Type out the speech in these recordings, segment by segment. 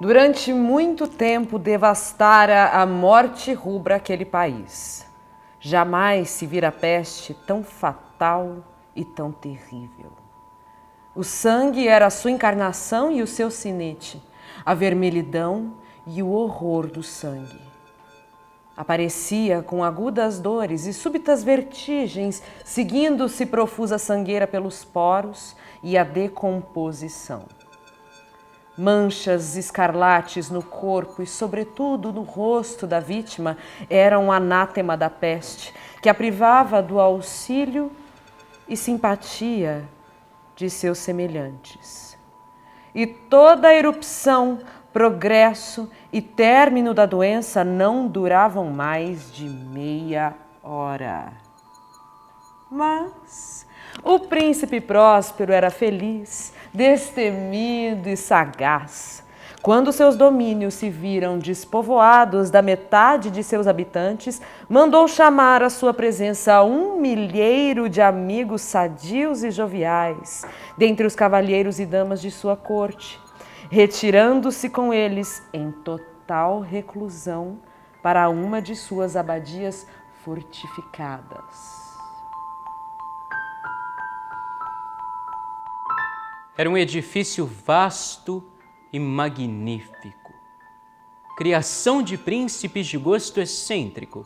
Durante muito tempo devastara a morte rubra aquele país. Jamais se vira peste tão fatal e tão terrível. O sangue era a sua encarnação e o seu sinete, a vermelhidão e o horror do sangue. Aparecia com agudas dores e súbitas vertigens, seguindo-se profusa sangueira pelos poros e a decomposição. Manchas escarlates no corpo e, sobretudo, no rosto da vítima eram um anátema da peste, que a privava do auxílio e simpatia de seus semelhantes. E toda a erupção, progresso e término da doença não duravam mais de meia hora. Mas o príncipe Próspero era feliz, destemido e sagaz. Quando seus domínios se viram despovoados da metade de seus habitantes, mandou chamar à sua presença 1 milheiro de amigos sadios e joviais, dentre os cavalheiros e damas de sua corte, retirando-se com eles em total reclusão para uma de suas abadias fortificadas. Era um edifício vasto e magnífico, criação de príncipes de gosto excêntrico,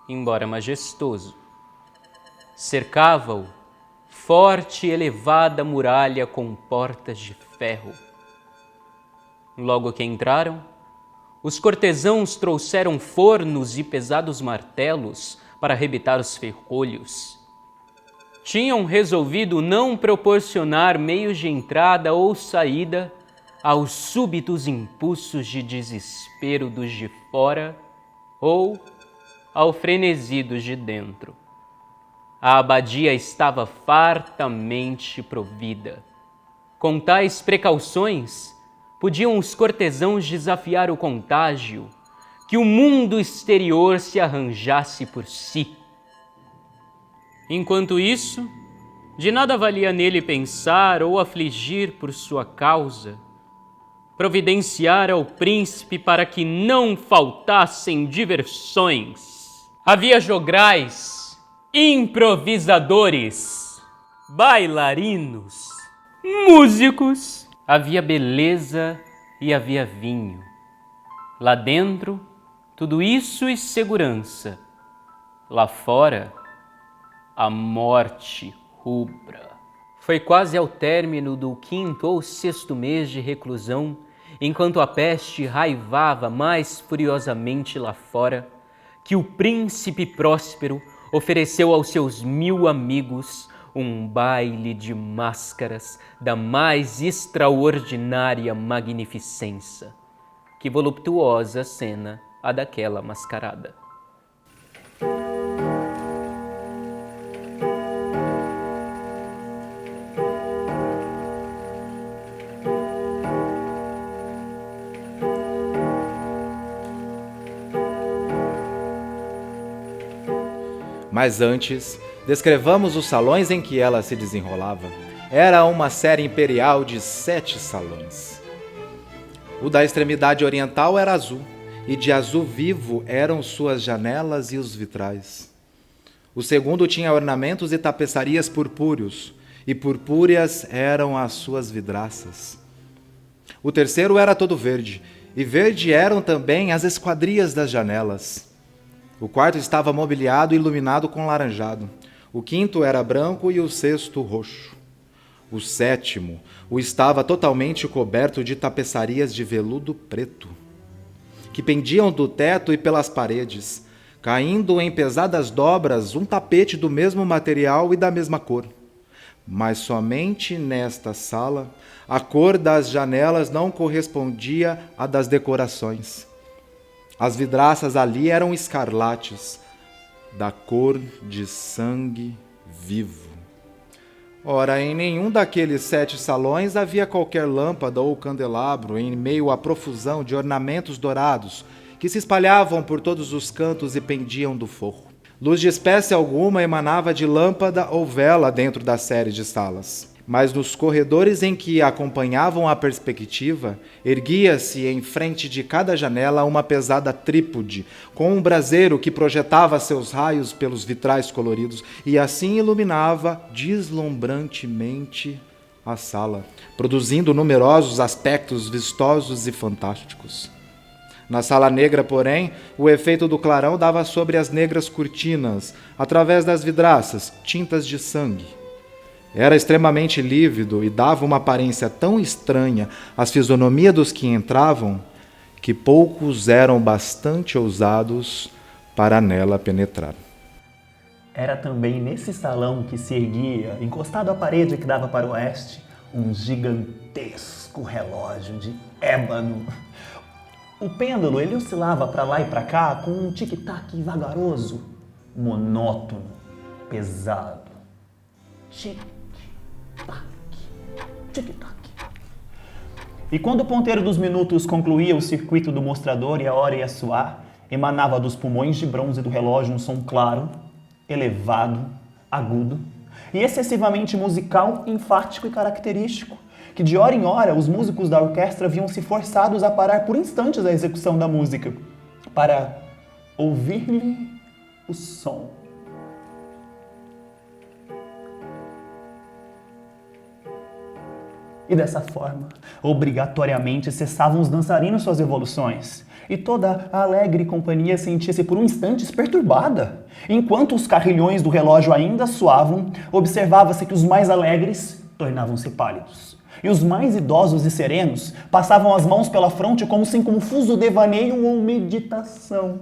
embora majestoso. Cercava-o forte e elevada muralha com portas de ferro. Logo que entraram, os cortesãos trouxeram fornos e pesados martelos para arrebitar os ferrolhos. Tinham resolvido não proporcionar meios de entrada ou saída aos súbitos impulsos de desespero dos de fora ou ao frenesi dos de dentro. A abadia estava fartamente provida. Com tais precauções, podiam os cortesãos desafiar o contágio, que o mundo exterior se arranjasse por si. Enquanto isso, de nada valia nele pensar ou afligir por sua causa, providenciar ao príncipe para que não faltassem diversões. Havia jograis, improvisadores, bailarinos, músicos. Havia beleza e havia vinho. Lá dentro, tudo isso e segurança. Lá fora, a morte rubra. Foi quase ao término do 5º ou 6º mês de reclusão, enquanto a peste raivava mais furiosamente lá fora, que o príncipe Próspero ofereceu aos seus 1000 amigos um baile de máscaras da mais extraordinária magnificência. Que voluptuosa cena a daquela mascarada! Mas antes, descrevamos os salões em que ela se desenrolava. Era uma série imperial de 7 salões. O da extremidade oriental era azul, e de azul vivo eram suas janelas e os vitrais. O segundo tinha ornamentos e tapeçarias purpúreos, e purpúreas eram as suas vidraças. O terceiro era todo verde, e verde eram também as esquadrias das janelas. O quarto estava mobiliado e iluminado com laranjado. O quinto era branco e o sexto roxo. O sétimo estava totalmente coberto de tapeçarias de veludo preto, que pendiam do teto e pelas paredes, caindo em pesadas dobras um tapete do mesmo material e da mesma cor. Mas somente nesta sala, a cor das janelas não correspondia à das decorações. As vidraças ali eram escarlates, da cor de sangue vivo. Ora, em nenhum daqueles 7 salões havia qualquer lâmpada ou candelabro em meio à profusão de ornamentos dourados que se espalhavam por todos os cantos e pendiam do forro. Luz de espécie alguma emanava de lâmpada ou vela dentro da série de salas. Mas nos corredores em que acompanhavam a perspectiva, erguia-se em frente de cada janela uma pesada trípode, com um braseiro que projetava seus raios pelos vitrais coloridos e assim iluminava deslumbrantemente a sala, produzindo numerosos aspectos vistosos e fantásticos. Na sala negra, porém, o efeito do clarão dava sobre as negras cortinas, através das vidraças, tintas de sangue. Era extremamente lívido e dava uma aparência tão estranha às fisionomias dos que entravam, que poucos eram bastante ousados para nela penetrar. Era também nesse salão que se erguia, encostado à parede que dava para o oeste, um gigantesco relógio de ébano. O pêndulo, ele oscilava para lá e para cá com um tic-tac vagaroso, monótono, pesado. Tic-tac, tic-tac. E quando o ponteiro dos minutos concluía o circuito do mostrador e a hora ia soar, emanava dos pulmões de bronze do relógio um som claro, elevado, agudo e excessivamente musical, enfático e característico, que de hora em hora os músicos da orquestra viam-se forçados a parar por instantes a execução da música, para ouvir-lhe o som. E dessa forma, obrigatoriamente cessavam os dançarinos suas evoluções, e toda a alegre companhia sentia-se por um instante perturbada. Enquanto os carrilhões do relógio ainda soavam, observava-se que os mais alegres tornavam-se pálidos, e os mais idosos e serenos passavam as mãos pela fronte como se em confuso devaneio ou meditação.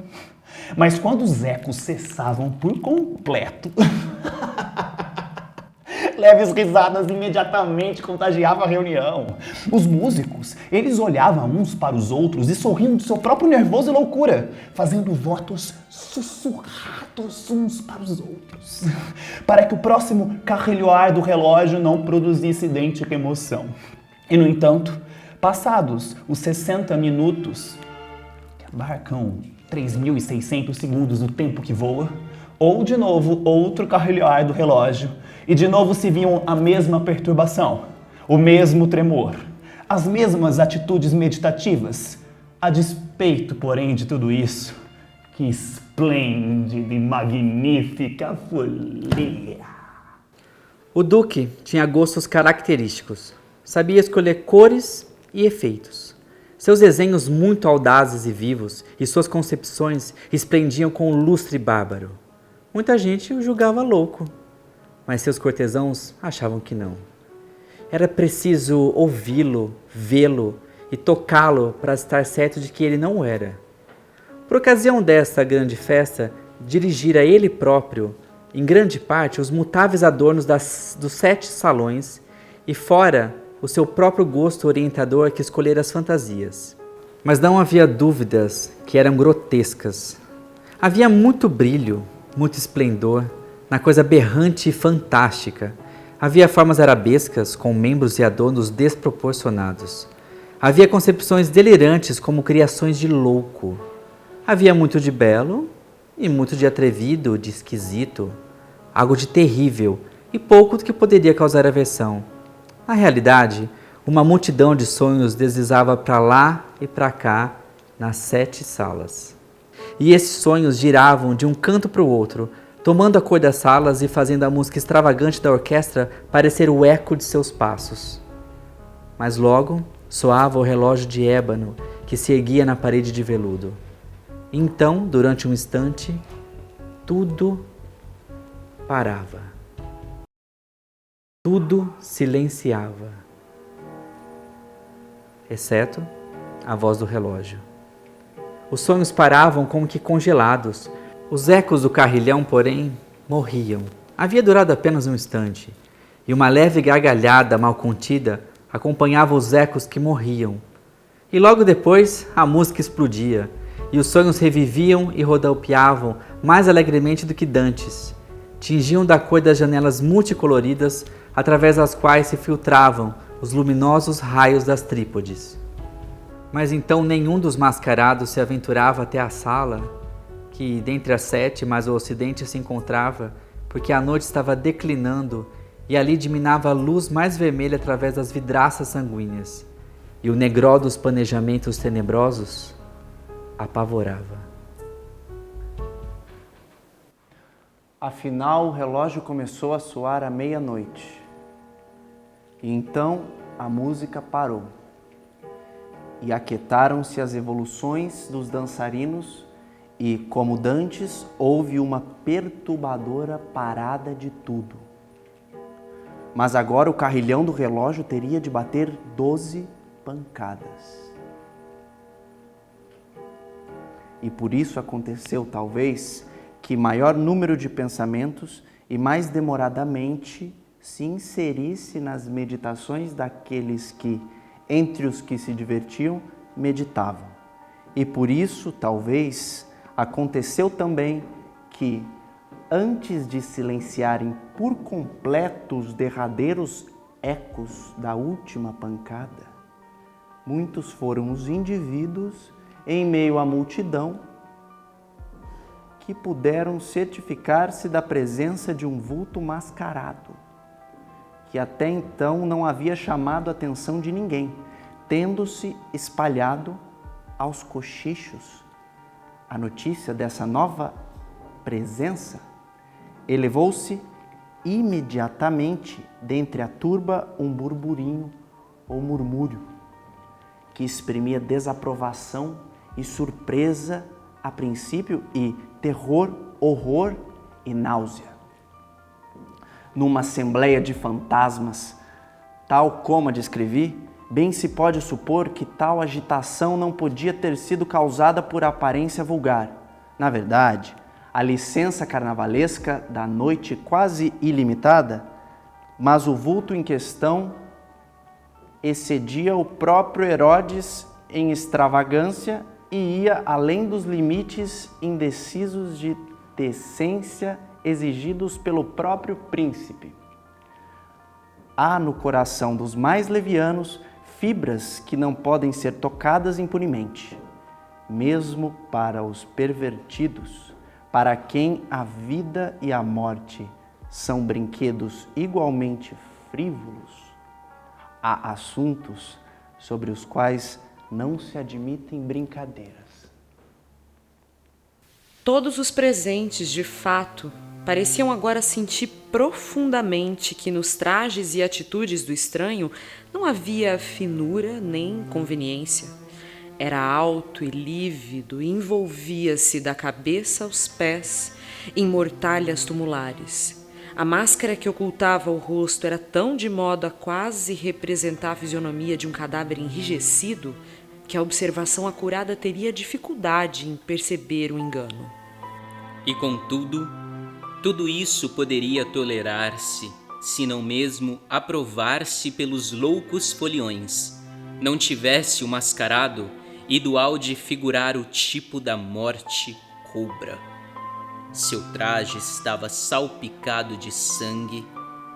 Mas quando os ecos cessavam por completo, leves risadas imediatamente contagiavam a reunião. Os músicos, eles olhavam uns para os outros e sorriam de seu próprio nervoso e loucura, fazendo votos sussurrados uns para os outros, para que o próximo carrilhoar do relógio não produzisse idêntica emoção. E, no entanto, passados os 60 minutos, que abarcam 3.600 segundos do tempo que voa, ou de novo outro carrilhoar do relógio, e de novo se viam a mesma perturbação, o mesmo tremor, as mesmas atitudes meditativas. A despeito, porém, de tudo isso, que esplêndida e magnífica folia! O Duque tinha gostos característicos, sabia escolher cores e efeitos. Seus desenhos muito audazes e vivos e suas concepções esplendiam com um lustre bárbaro. Muita gente o julgava louco, mas seus cortesãos achavam que não. Era preciso ouvi-lo, vê-lo e tocá-lo para estar certo de que ele não o era. Por ocasião desta grande festa, dirigira ele próprio, em grande parte, os mutáveis adornos dos 7 salões e fora o seu próprio gosto orientador que escolhera as fantasias. Mas não havia dúvidas que eram grotescas. Havia muito brilho, muito esplendor, na coisa berrante e fantástica. Havia formas arabescas com membros e adornos desproporcionados. Havia concepções delirantes como criações de louco. Havia muito de belo e muito de atrevido, de esquisito, algo de terrível e pouco do que poderia causar aversão. Na realidade, uma multidão de sonhos deslizava para lá e para cá nas 7 salas. E esses sonhos giravam de um canto para o outro, tomando a cor das salas e fazendo a música extravagante da orquestra parecer o eco de seus passos. Mas logo soava o relógio de ébano que se erguia na parede de veludo. E então, durante um instante, tudo parava. Tudo silenciava, exceto a voz do relógio. Os sonhos paravam como que congelados. Os ecos do carrilhão, porém, morriam. Havia durado apenas um instante, e uma leve gargalhada mal contida acompanhava os ecos que morriam. E logo depois a música explodia, e os sonhos reviviam e rodopiavam mais alegremente do que dantes. Tingiam da cor das janelas multicoloridas, através das quais se filtravam os luminosos raios das trípodes. Mas então nenhum dos mascarados se aventurava até a sala, que dentre as 7 mais o ocidente se encontrava, porque a noite estava declinando e ali diminava a luz mais vermelha através das vidraças sanguíneas, e o negró dos planejamentos tenebrosos apavorava. Afinal, o relógio começou a soar à meia-noite. E então a música parou. E aquietaram-se as evoluções dos dançarinos e, como dantes, houve uma perturbadora parada de tudo. Mas agora o carrilhão do relógio teria de bater 12 pancadas. E por isso aconteceu, talvez, que maior número de pensamentos e mais demoradamente se inserisse nas meditações daqueles que, entre os que se divertiam, meditavam. E por isso, talvez, aconteceu também que, antes de silenciarem por completo os derradeiros ecos da última pancada, muitos foram os indivíduos em meio à multidão que puderam certificar-se da presença de um vulto mascarado, que até então não havia chamado a atenção de ninguém, tendo-se espalhado aos cochichos a notícia dessa nova presença, elevou-se imediatamente dentre a turba um burburinho ou murmúrio, que exprimia desaprovação e surpresa a princípio e terror, horror e náusea. Numa assembleia de fantasmas, tal como a descrevi, bem se pode supor que tal agitação não podia ter sido causada por aparência vulgar. Na verdade, a licença carnavalesca da noite quase ilimitada, mas o vulto em questão excedia o próprio Herodes em extravagância e ia além dos limites indecisos de decência exigidos pelo próprio príncipe. Há no coração dos mais levianos fibras que não podem ser tocadas impunemente, mesmo para os pervertidos, para quem a vida e a morte são brinquedos igualmente frívolos. Há assuntos sobre os quais não se admitem brincadeiras. Todos os presentes, de fato, pareciam agora sentir profundamente que nos trajes e atitudes do estranho não havia finura nem conveniência. Era alto e lívido e envolvia-se da cabeça aos pés em mortalhas tumulares. A máscara que ocultava o rosto era tão de modo a quase representar a fisionomia de um cadáver enrijecido que a observação acurada teria dificuldade em perceber o engano. E contudo, tudo isso poderia tolerar-se, se não mesmo aprovar-se pelos loucos foliões, não tivesse o mascarado ido de figurar o tipo da morte cobra. Seu traje estava salpicado de sangue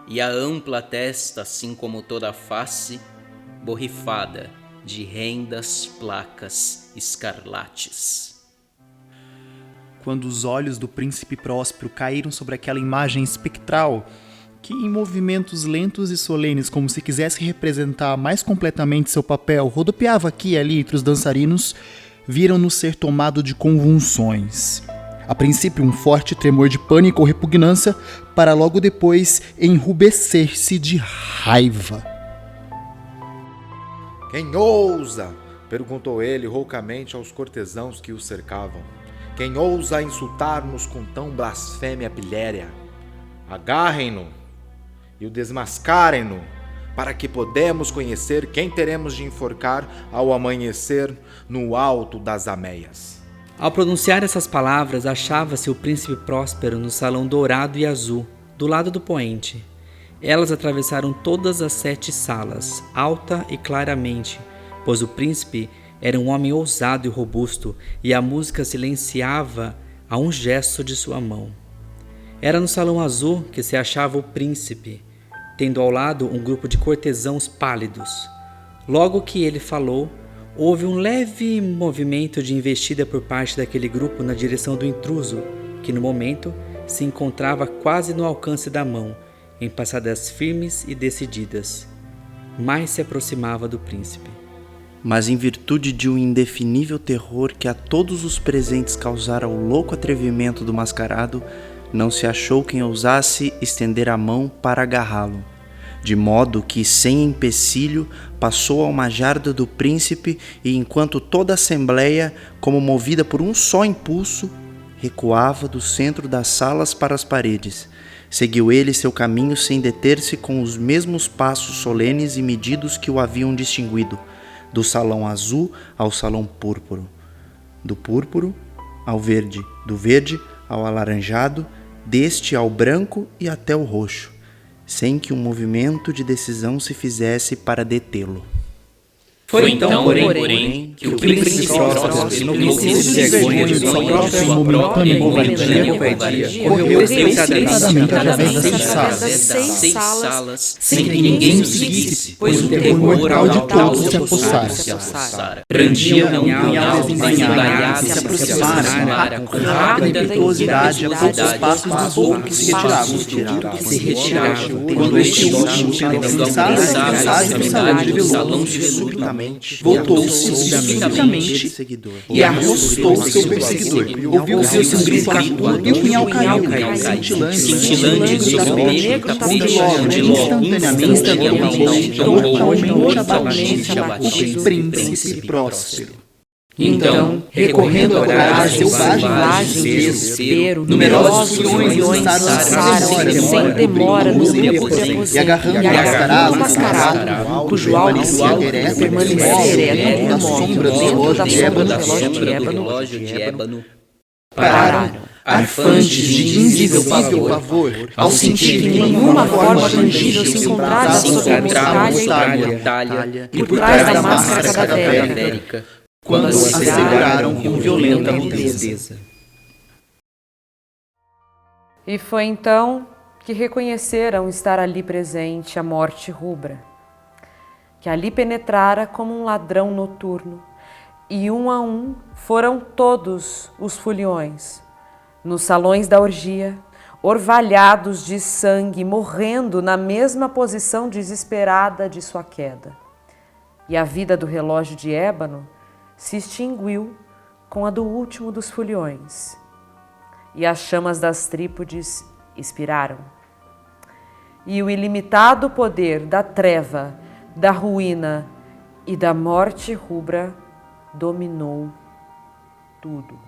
e a ampla testa, assim como toda a face, borrifada de rendas placas escarlates. Quando os olhos do príncipe Próspero caíram sobre aquela imagem espectral, que em movimentos lentos e solenes, como se quisesse representar mais completamente seu papel, rodopiava aqui e ali entre os dançarinos, viram-no ser tomado de convulsões. A princípio um forte tremor de pânico ou repugnância, para logo depois enrubescer-se de raiva. Quem ousa? Perguntou ele roucamente aos cortesãos que o cercavam. Quem ousa insultar-nos com tão blasfêmia piléria? Agarrem-no e o desmascarem-no, para que podemos conhecer quem teremos de enforcar ao amanhecer no alto das Ameias. Ao pronunciar essas palavras, achava-se o príncipe Próspero no salão dourado e azul, do lado do poente. Elas atravessaram todas as 7 salas, alta e claramente, pois o príncipe era um homem ousado e robusto, e a música silenciava a um gesto de sua mão. Era no salão azul que se achava o príncipe, tendo ao lado um grupo de cortesãos pálidos. Logo que ele falou, houve um leve movimento de investida por parte daquele grupo na direção do intruso, que no momento se encontrava quase no alcance da mão, em passadas firmes e decididas, mais se aproximava do príncipe. Mas em virtude de um indefinível terror que a todos os presentes causara o louco atrevimento do mascarado, não se achou quem ousasse estender a mão para agarrá-lo, de modo que, sem empecilho, passou ao jarda do príncipe e, enquanto toda a assembleia, como movida por um só impulso, recuava do centro das salas para as paredes, seguiu ele seu caminho sem deter-se, com os mesmos passos solenes e medidos que o haviam distinguido, do salão azul ao salão púrpuro, do púrpuro ao verde, do verde ao alaranjado, deste ao branco e até o roxo, sem que um movimento de decisão se fizesse para detê-lo. Foi então, porém, que o príncipe Próspero, enlouquecido de vergonha de sua própria momentânea covardia, correu precipitadamente através das 6 salas, sem que ninguém o seguisse, pois o terror mortal de todos se apossara. Brandia um punhal desembainhado, se aproximara com rápida impetuosidade a poucos passos dos outros que se retiravam, quando este último, tendo fixado a extremidade do salão de veludo, voltou-se subitamente e arrostou seu perseguidor. Ouviu-se um grito agudo e o punhal caiu, cintilante sobre o negro tapete, instantaneamente mortalmente abatido o príncipe Próspero. Então, recorrendo à coragem selvagem e desespero, numerosos furiões lançaram sem demora no grupo de aposento e agarrando o mascarado, cujo alto permanecia ereto na sombra dentro da sombra do relógio de ébano, pararam, arfantes de indizível pavor, ao sentir que nenhuma forma tangível se encontrava sobre a mortalha e por trás da máscara cadavérica, quando se asseguraram com violenta mudez. E foi então que reconheceram estar ali presente a morte rubra, que ali penetrara como um ladrão noturno, e um a um foram todos os foliões, nos salões da orgia, orvalhados de sangue, morrendo na mesma posição desesperada de sua queda. E a vida do relógio de ébano se extinguiu com a do último dos foliões, e as chamas das trípodes expiraram. E o ilimitado poder da treva, da ruína e da morte rubra dominou tudo.